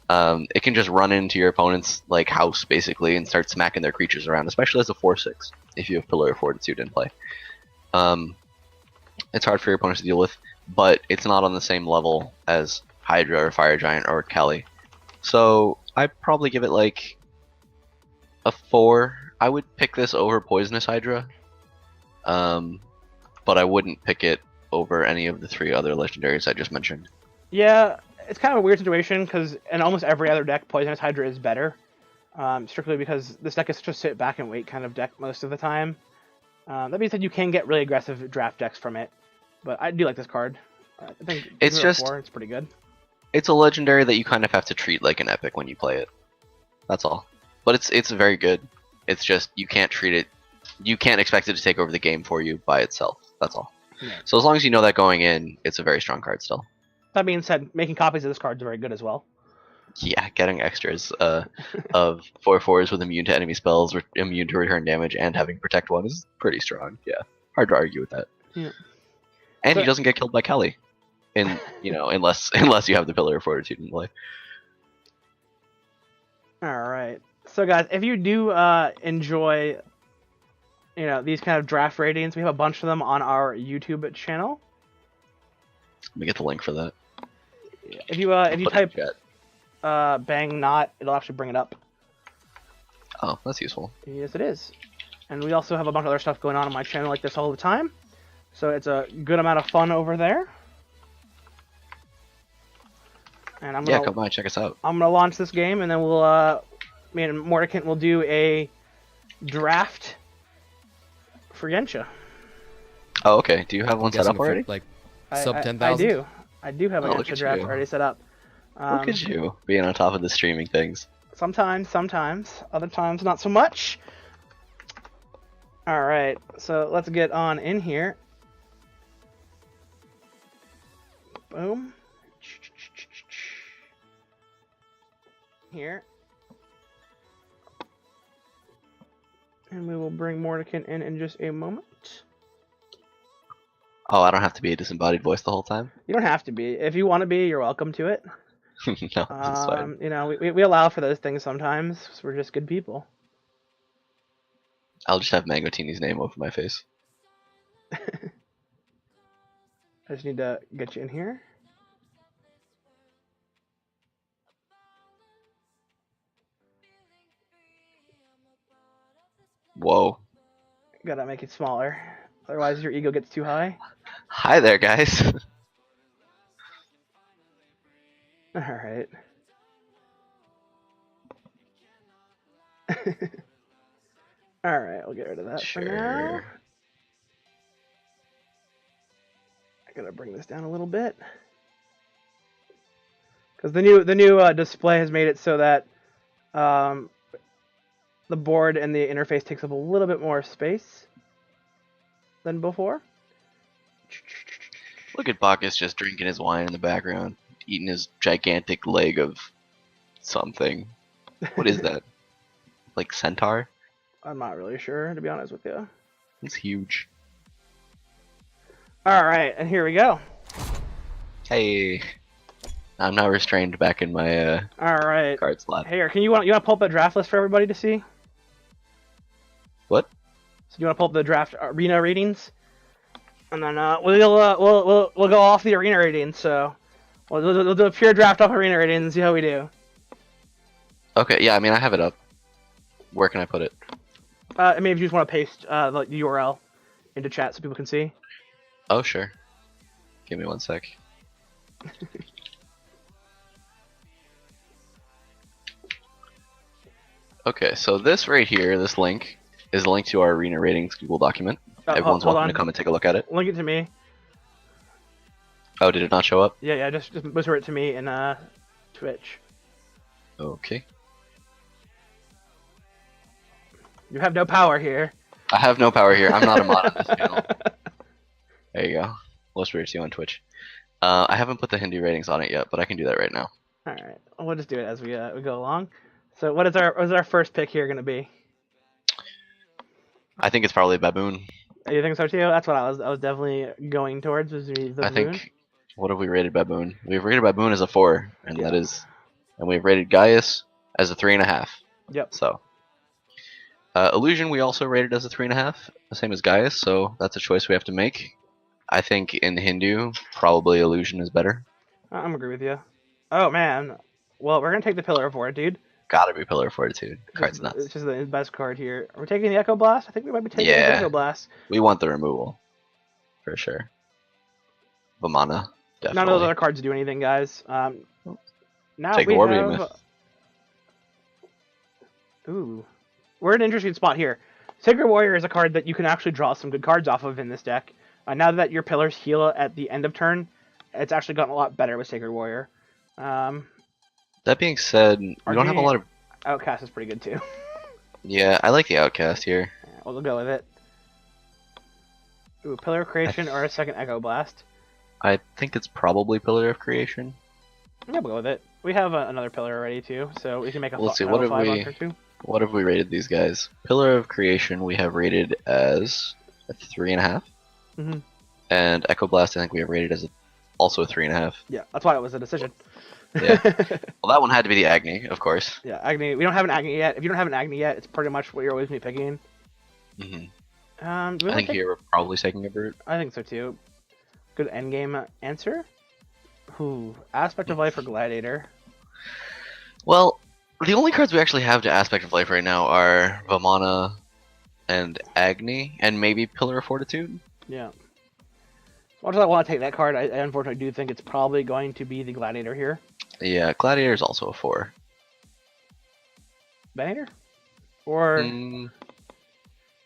It can just run into your opponent's, like, house, basically, and start smacking their creatures around, especially as a 4/6, if you have Pillar of Fortitude in play. It's hard for your opponents to deal with, but it's not on the same level as Hydra or Fire Giant or Kali. So I'd probably give it, like, a 4. I would pick this over Poisonous Hydra, but I wouldn't pick it over any of the 3 other legendaries I just mentioned. Yeah, it's kind of a weird situation, because in almost every other deck, Poisonous Hydra is better. strictly because this deck is such a sit back and wait kind of deck most of the time. That being said, you can get really aggressive draft decks from it, but I do like this card. I think it's just 4, it's pretty good. It's a legendary that you kind of have to treat like an epic when you play it. That's all. But it's very good. It's just you can't treat it. You can't expect it to take over the game for you by itself. That's all. Yeah. So as long as you know that going in, it's a very strong card still. That being said, making copies of this card is very good as well. Yeah, getting extras of 4/4s with immune to enemy spells, or immune to return damage, and having protect 1 is pretty strong. Yeah, hard to argue with that. Yeah. And he doesn't get killed by Kelly, unless you have the Pillar of Fortitude in play. All right. So guys, if you do enjoy, these kind of draft ratings, we have a bunch of them on our YouTube channel. Let me get the link for that. If you type bang Naut, it'll actually bring it up. Oh, that's useful. Yes, it is. And we also have a bunch of other stuff going on my channel like this all the time. So it's a good amount of fun over there. And come by, check us out. I'm gonna launch this game, and then me and Mordicant will do a draft for Ganesha. Oh, okay. Do you have one set up already? Like sub 10,000. I do have a Ganesha draft already set up. Look at you being on top of the streaming things. Sometimes. Other times, not so much. All right, so let's get on in here. Boom. Here. And we will bring Mordicant in just a moment. Oh, I don't have to be a disembodied voice the whole time? You don't have to be. If you want to be, you're welcome to it. No, that's fine. We allow for those things sometimes, because we're just good people. I'll just have Mangotini's name over my face. I just need to get you in here. Whoa. Gotta make it smaller. Otherwise your ego gets too high. Hi there, guys. Alright. Alright, we'll get rid of that for now. I gotta bring this down a little bit. Because the new display has made it so that the board and the interface takes up a little bit more space than before. Look at Bacchus just drinking his wine in the background, eating his gigantic leg of something. What is that? Like centaur? I'm not really sure, to be honest with you. It's huge. Alright, and here we go. Hey. I'm now restrained back in my Alright. card slot. Hey, you want to pull up a draft list for everybody to see? What? So you want to pull up the draft arena ratings, and then we'll go off the arena ratings. So we'll do a pure draft off arena ratings and see how we do. Okay, yeah, I mean I have it up. Where can I put it? I mean, if you just want to paste the URL into chat so people can see. Oh sure. Give me 1 sec. Okay, so this right here, this link, is a link to our arena ratings Google document. Everyone's welcome to come and take a look at it. Link it to me. Oh, did it not show up? Yeah, just whisper it to me in Twitch. Okay. You have no power here. I have no power here. I'm not a mod on this channel. There you go. Whisper it to you on Twitch. I haven't put the Hindu ratings on it yet, but I can do that right now. All right, we'll just do it as we go along. So, what is our first pick here going to be? I think it's probably Baboon. You think so too? That's what I was definitely going towards. Was the I think. What have we rated Baboon? We've rated Baboon as a 4, and that is, and we've rated Gaius as a 3.5. Yep. So, Illusion we also rated as a 3.5, the same as Gaius. So that's a choice we have to make. I think in Hindu, probably Illusion is better. I'm agree with you. Oh man, well we're gonna take the Pillar of Fortitude. Gotta be Pillar of Fortitude. Card's nuts. It's just the best card here. Are we taking the Echo Blast? I think we might be taking the Echo Blast. We want the removal. For sure. Vamana, definitely. None of those other cards do anything, guys. Now take we War have... Behemoth. Ooh. We're in an interesting spot here. Sacred Warrior is a card that you can actually draw some good cards off of in this deck. Now that your pillars heal at the end of turn, it's actually gotten a lot better with Sacred Warrior. That being said, we don't have a lot of... Outcast is pretty good too. Yeah, I like the Outcast here. Yeah, we'll go with it. Ooh, Pillar of Creation or a second Echo Blast. I think it's probably Pillar of Creation. Yeah, we'll go with it. We have another pillar already too, so we can make a Let's see, what have we rated these guys? Pillar of Creation we have rated as a 3.5. Mm-hmm. And Echo Blast I think we have rated as also a 3.5. Yeah, that's why it was a decision. Yeah. Well, that one had to be the Agni, of course. Yeah, Agni. We don't have an Agni yet. If you don't have an Agni yet, it's pretty much what you're always be picking. Mm-hmm. I think here we're probably taking a Brute. I think so too. Good endgame answer. Ooh, Aspect of Life or Gladiator. Well, the only cards we actually have to Aspect of Life right now are Vamana and Agni, and maybe Pillar of Fortitude. Yeah. As much as I want to take that card, I unfortunately do think it's probably going to be the Gladiator here. Yeah, Gladiator is also a 4. Venator? Or...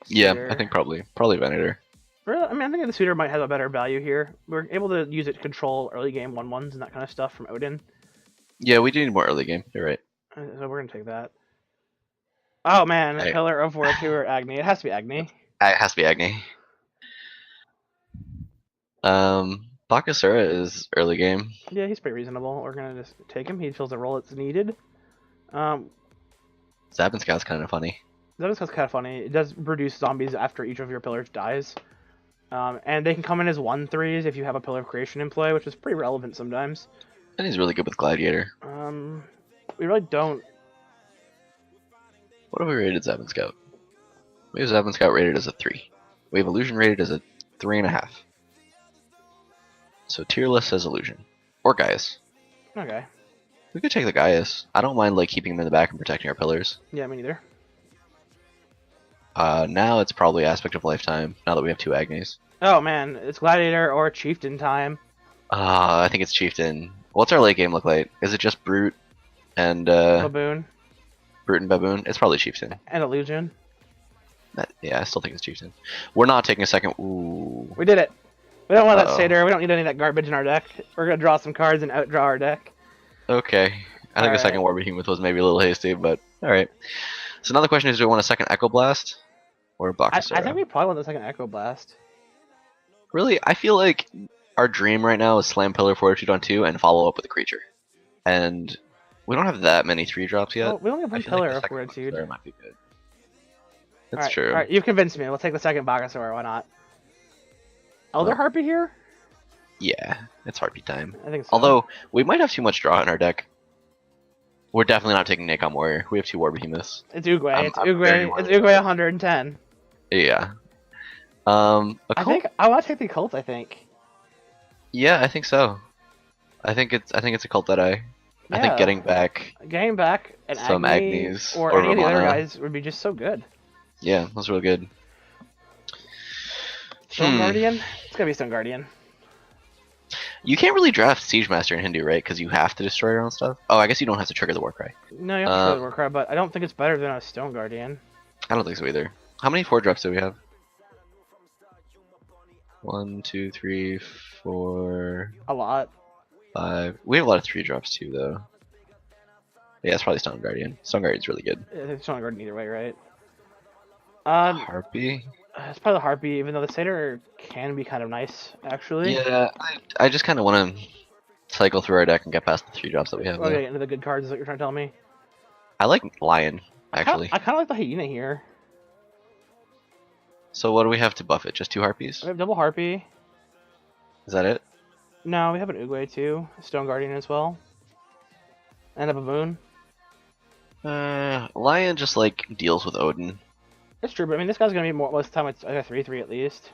Yeah, I think probably Venator. Really? I mean, I think the Suitor might have a better value here. We're able to use it to control early game 1/1s and that kind of stuff from Odin. Yeah, we do need more early game. You're right. So we're gonna take that. Oh man, hey. Pillar of Fortitude or Agni. It has to be Agni. It has to be Agni. Bakasura is early game. Yeah, he's pretty reasonable. We're gonna just take him. He fills the role that's needed. Zabin Scout's kind of funny. Zabin Scout's kind of funny. It does produce zombies after each of your pillars dies. And they can come in as 1/3s if you have a Pillar of Creation in play, which is pretty relevant sometimes. And he's really good with Gladiator. We really don't. What have we rated Zabin Scout? We have Zabin Scout rated as a 3. We have Illusion rated as a 3.5. So tier list says Illusion. Or Gaius. Okay. We could take the Gaius. I don't mind like keeping him in the back and protecting our pillars. Yeah, me neither. Now it's probably Aspect of Lifetime, now that we have 2 Agnis. Oh man, it's Gladiator or Chieftain time. I think it's Chieftain. What's our late game look like? Is it just Brute and Baboon? Brute and Baboon? It's probably Chieftain. And Illusion. Yeah, I still think it's Chieftain. We're not taking a second. Ooh. We did it. We don't want that Satyr. We don't need any of that garbage in our deck. We're gonna draw some cards and outdraw our deck. Okay. I think the second War Behemoth was maybe a little hasty, but alright. So now the question is, do we want a second Echo Blast? Or Bakasura? I think we probably want the second Echo Blast. Really? I feel like our dream right now is slam Pillar Fortitude on 2 and follow up with a creature. And we don't have that many 3-drops yet. Well, we only have one Pillar of Fortitude. That might be good. That's true. Alright, you've convinced me. We'll take the second Bakasura, why not? Elder Harpy here? Yeah, it's Harpy time. I think so. Although, we might have too much draw in our deck. We're definitely not taking Nakon Warrior. We have 2 War Behemoths. It's Uguay. It's Uguay 110. Yeah. I think I want to take the cult. I think. Yeah, I think so. I think it's a cult that I think getting back an some Agnis or any of the other guys would be just so good. Yeah, that's real good. Stone Guardian. It's gonna be Stone Guardian. You can't really draft Siege Master in Hindu, right? Because you have to destroy your own stuff. Oh, I guess you don't have to trigger the Warcry. No, you have to trigger the Warcry, but I don't think it's better than a Stone Guardian. I don't think so either. How many 4-drops do we have? 1, 2, 3, 4. A lot. 5. We have a lot of 3-drops too, though. Yeah, it's probably Stone Guardian. Stone Guardian's really good. Yeah, it's Stone Guardian either way, right? Harpy? It's probably the Harpy, even though the Satyr can be kind of nice, actually. Yeah, I just kind of want to cycle through our deck and get past the 3-drops that we have. Okay, into the good cards is what you're trying to tell me? I like Lion, actually. I kind of like the Hyena here. So what do we have to buff it? Just 2 Harpies? We have double Harpy. Is that it? No, we have an Uguay too. A Stone Guardian as well. And a Baboon. Lion just like deals with Odin. It's true, but I mean this guy's gonna be most of the time it's like a 3/3 at least.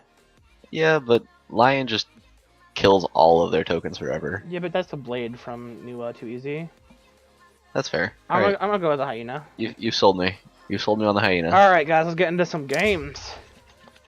Yeah, but Lion just kills all of their tokens forever. Yeah, but that's the Blade from New Too Easy. That's fair. I'm gonna go with the Hyena. You sold me. You sold me on the Hyena. Alright guys, let's get into some games.